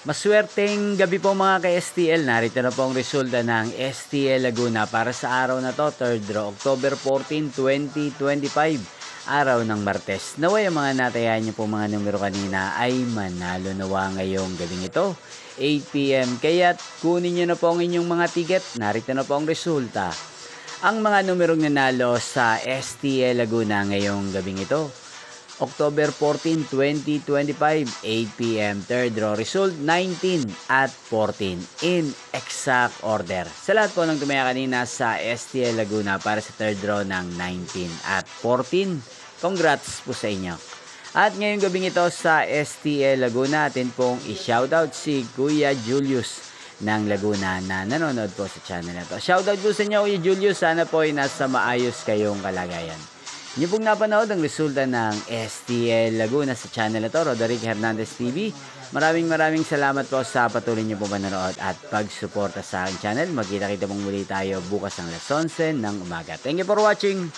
Maswerteng gabi po mga ka-STL. Narito na po ang resulta ng STL Laguna para sa araw na to, 3rd draw, October 14, 2025, araw ng Martes. Naway ang mga natayan niyo po mga numero kanina ay manalo nawa ngayong gabing ito, 8 PM. Kaya't kunin niyo na po ang inyong mga ticket. Narito na po ang resulta. Ang mga numerong nanalo sa STL Laguna ngayong gabing ito, October 14, 2025, 8 PM, 3rd draw, result 19 at 14 in exact order. Sa lahat po ng tumaya kanina sa STL Laguna para sa 3rd draw ng 19 at 14, congrats po sa inyo. At ngayong gabing ito sa STL Laguna, atin pong i-shoutout si Kuya Julius ng Laguna na nanonood po sa channel na to. Shoutout po sa inyo Kuya Julius, sana po ay nasa maayos kayong kalagayan. Niyo pong napanood ang resulta ng STL Laguna sa channel na to, Roderick Hernandez TV. Maraming salamat po sa patuloy niyo pong panonood at pagsuporta sa aking channel. Magkita-kita pong muli tayo bukas ng alas 11 ng umaga. Thank you for watching.